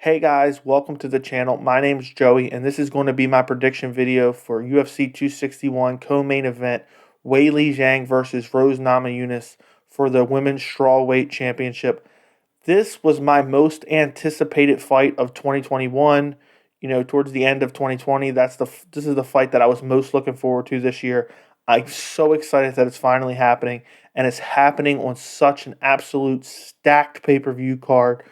Hey guys, welcome to the channel. My name is Joey, and this is going to be my prediction video for UFC 261 co-main event, Weili Zhang versus Rose Namajunas for the Women's Strawweight Championship. This was my most anticipated fight of 2021. Towards the end of 2020, this is the fight that I was most looking forward to this year. I'm so excited that it's finally happening, and it's happening on such an absolute stacked pay-per-view card.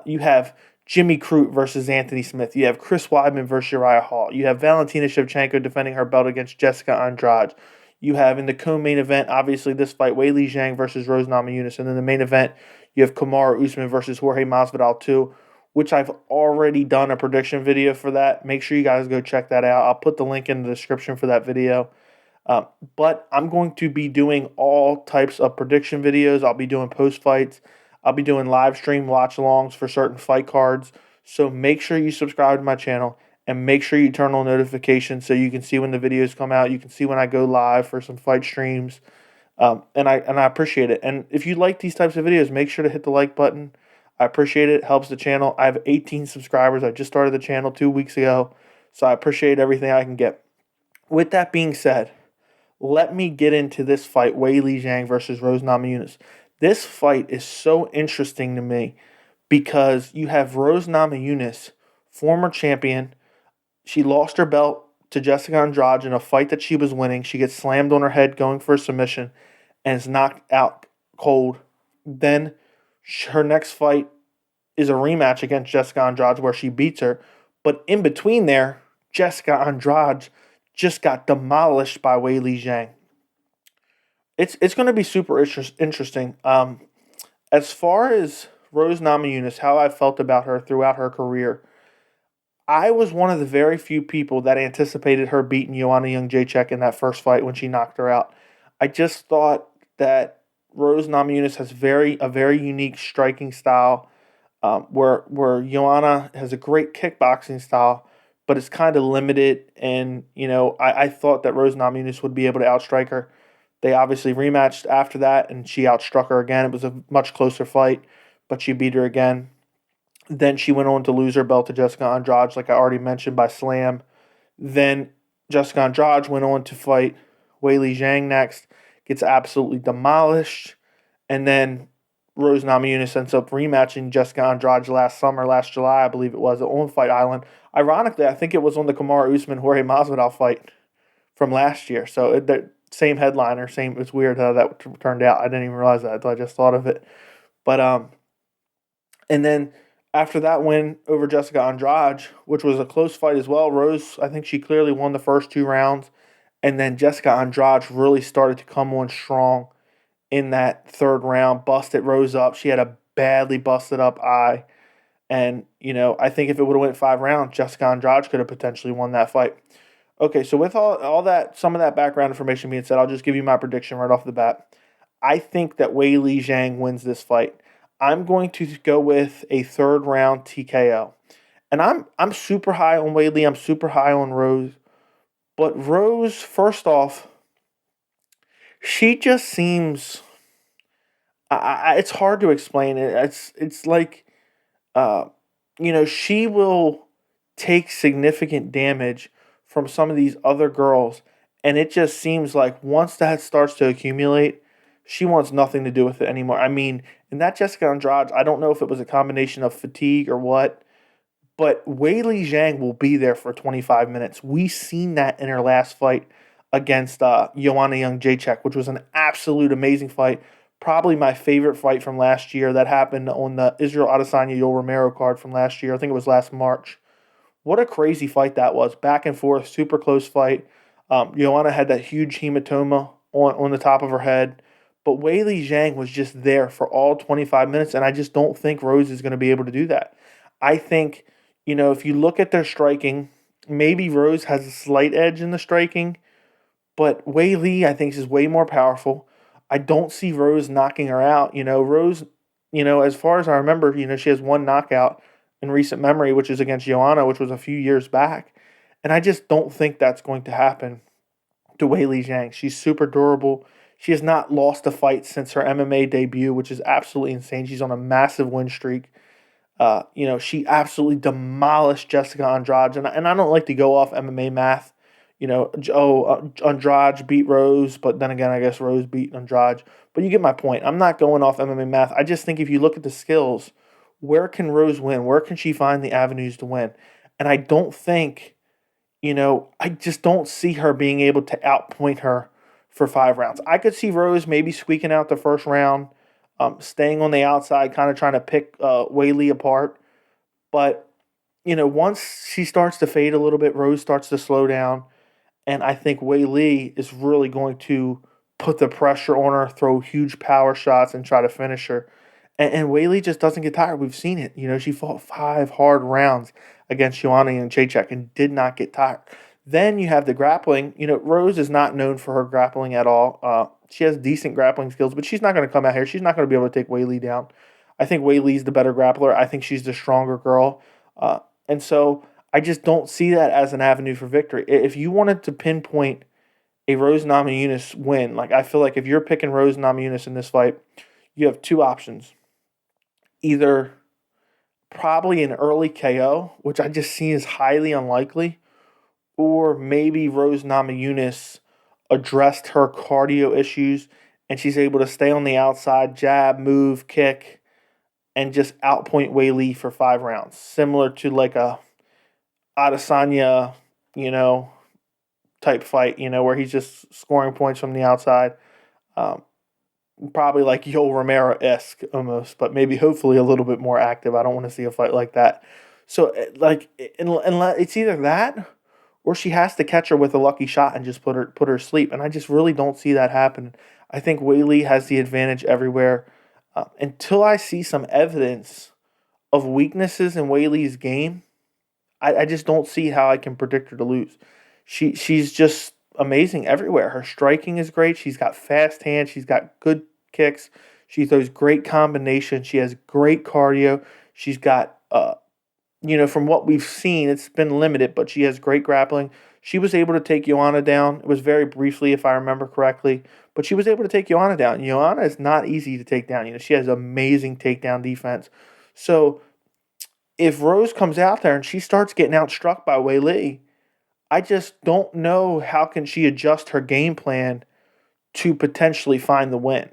You have Jimmy Crute versus Anthony Smith. You have Chris Weidman versus Uriah Hall. You have Valentina Shevchenko defending her belt against Jessica Andrade. You have in the co-main event, obviously this fight, Weili Zhang versus Rose Namajunas. And then the main event, you have Kamaru Usman versus Jorge Masvidal 2, which I've already done a prediction video for that. Make sure you guys go check that out. I'll put the link in the description for that video. But I'm going to be doing all types of prediction videos. I'll be doing post-fights. I'll be doing live stream watch-alongs for certain fight cards. So make sure you subscribe to my channel and make sure you turn on notifications so you can see when the videos come out. You can see when I go live for some fight streams. And I appreciate it. And if you like these types of videos, make sure to hit the like button. I appreciate it. It helps the channel. I have 18 subscribers. I just started the channel 2 weeks ago. So I appreciate everything I can get. With that being said, let me get into this fight, Weili Zhang versus Rose Namajunas. This fight is so interesting to me because you have Rose Namajunas, former champion. She lost her belt to Jessica Andrade in a fight that she was winning. She gets slammed on her head going for a submission and is knocked out cold. Then her next fight is a rematch against Jessica Andrade where she beats her. But in between there, Jessica Andrade just got demolished by Weili Zhang. It's going to be super interesting. As far as Rose Namajunas, how I felt about her throughout her career, I was one of the very few people that anticipated her beating Joanna Jędrzejczyk in that first fight when she knocked her out. I just thought that Rose Namajunas has a very unique striking style, where Joanna has a great kickboxing style, but it's kind of limited. And I thought that Rose Namajunas would be able to outstrike her. They obviously rematched after that, and she outstruck her again. It was a much closer fight, but she beat her again. Then she went on to lose her belt to Jessica Andrade, like I already mentioned, by slam. Then Jessica Andrade went on to fight Weili Zhang next, gets absolutely demolished. And then Rose Namajunas ends up rematching Jessica Andrade last July, I believe it was, on Fight Island. Ironically, I think it was on the Kamaru Usman-Jorge Masvidal fight from last year. So the same headliner, same. It's weird how that turned out. I didn't even realize that until I just thought of it. But and then after that win over Jessica Andrade, which was a close fight as well, Rose, I think she clearly won the first 2 rounds, and then Jessica Andrade really started to come on strong in that 3rd round, busted Rose up. She had a badly busted up eye, and I think if it would have went 5 rounds, Jessica Andrade could have potentially won that fight. Okay, so with all that, some of that background information being said, I'll just give you my prediction right off the bat. I think that Weili Zhang wins this fight. I'm going to go with a 3rd round TKO. And I'm super high on Weili. I'm super high on Rose. But Rose, first off, she just seems. It's hard to explain it. It's like, she will take significant damage from some of these other girls, and it just seems like once that starts to accumulate, she wants nothing to do with it anymore. I mean, in that Jessica Andrade, I don't know if it was a combination of fatigue or what, but Weili Zhang will be there for 25 minutes. We seen that in her last fight against Joanna Jędrzejczyk, which was an absolute amazing fight. Probably my favorite fight from last year that happened on the Israel Adesanya Yoel Romero card from last year. I think it was last March. What a crazy fight that was. Back and forth, super close fight. Joanna had that huge hematoma on the top of her head. But Weili Zhang was just there for all 25 minutes, and I just don't think Rose is going to be able to do that. I think, if you look at their striking, maybe Rose has a slight edge in the striking, but Weili, I think, is way more powerful. I don't see Rose knocking her out. Rose, as far as I remember, she has 1 knockout in recent memory, which is against Joanna, which was a few years back. And I just don't think that's going to happen to Weili Zhang. She's super durable. She has not lost a fight since her MMA debut, which is absolutely insane. She's on a massive win streak. She absolutely demolished Jessica Andrade, and I don't like to go off MMA math. Andrade beat Rose, but then again, I guess Rose beat Andrade. But you get my point. I'm not going off MMA math. I just think if you look at the skills, where can Rose win? Where can she find the avenues to win? And I don't think, I just don't see her being able to outpoint her for 5 rounds. I could see Rose maybe squeaking out the first round, staying on the outside, kind of trying to pick Weili apart. But, once she starts to fade a little bit, Rose starts to slow down. And I think Weili is really going to put the pressure on her, throw huge power shots, and try to finish her. And Weili just doesn't get tired. We've seen it. She fought 5 hard rounds against Joanna and Jacek and did not get tired. Then you have the grappling. Rose is not known for her grappling at all. She has decent grappling skills, but she's not going to come out here. She's not going to be able to take Weili down. I think Weili's the better grappler. I think she's the stronger girl. And so I just don't see that as an avenue for victory. If you wanted to pinpoint a Rose Namajunas win, like I feel like if you're picking Rose Namajunas in this fight, you have 2 options. Either probably an early KO, which I just see as highly unlikely, or maybe Rose Namajunas addressed her cardio issues and she's able to stay on the outside, jab, move, kick, and just outpoint Weili for 5 rounds, similar to like a Adesanya, type fight, where he's just scoring points from the outside. Um, Probably like Yoel Romero-esque almost, but maybe hopefully a little bit more active. I don't want to see a fight like that. So, it's either that or she has to catch her with a lucky shot and just put her to sleep. And I just really don't see that happen. I think Weili has the advantage everywhere. Until I see some evidence of weaknesses in Weili's game, I just don't see how I can predict her to lose. She's just amazing everywhere. Her striking is great. She's got fast hands. She's got good kicks. She throws great combinations. She has great cardio. She's got, from what we've seen, it's been limited, but she has great grappling. She was able to take Joanna down. It was very briefly, if I remember correctly, but she was able to take Joanna down. Joanna is not easy to take down. She has amazing takedown defense. So if Rose comes out there and she starts getting outstruck by Weili, I just don't know how can she adjust her game plan to potentially find the win.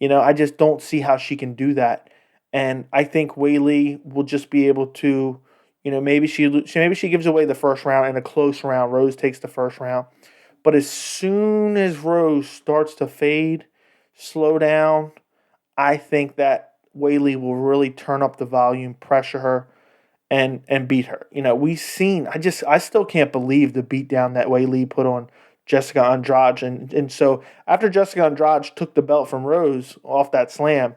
I just don't see how she can do that. And I think Weili will just be able to, maybe she gives away the first round in a close round. Rose takes the first round. But as soon as Rose starts to fade, slow down, I think that Weili will really turn up the volume, pressure her, and beat her. We've seen. I still can't believe the beatdown that Weili put on Jessica Andrade, and so after Jessica Andrade took the belt from Rose off that slam,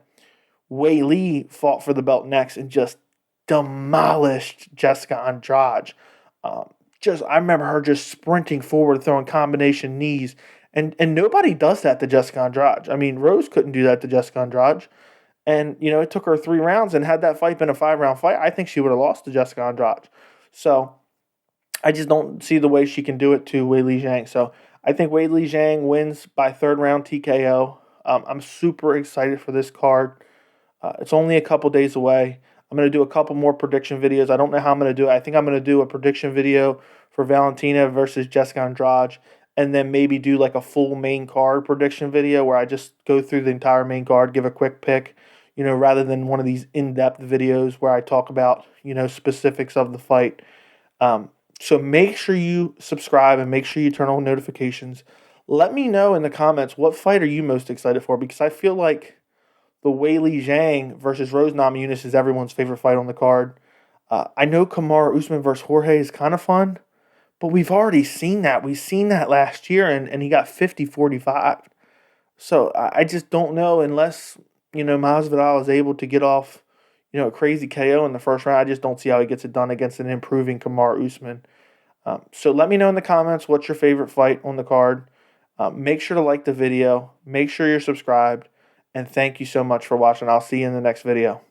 Weili fought for the belt next and just demolished Jessica Andrade. I remember her just sprinting forward, throwing combination knees, and nobody does that to Jessica Andrade. I mean, Rose couldn't do that to Jessica Andrade. And, it took her 3 rounds, and had that fight been a 5-round fight, I think she would have lost to Jessica Andrade. So, I just don't see the way she can do it to Weili Zhang. So, I think Weili Zhang wins by 3rd round TKO. I'm super excited for this card. It's only a couple days away. I'm going to do a couple more prediction videos. I don't know how I'm going to do it. I think I'm going to do a prediction video for Valentina versus Jessica Andrade, and then maybe do like a full main card prediction video where I just go through the entire main card, give a quick pick, rather than one of these in-depth videos where I talk about, specifics of the fight. So make sure you subscribe and make sure you turn on notifications. Let me know in the comments, what fight are you most excited for? Because I feel like the Weili Zhang versus Rose Namajunas is everyone's favorite fight on the card. I know Kamaru Usman versus Jorge is kind of fun, but we've already seen that. We've seen that last year, and he got 50-45. So I just don't know, unless, Masvidal is able to get off, a crazy KO in the first round. I just don't see how he gets it done against an improving Kamaru Usman. So let me know in the comments what's your favorite fight on the card. Make sure to like the video. Make sure you're subscribed. And thank you so much for watching. I'll see you in the next video.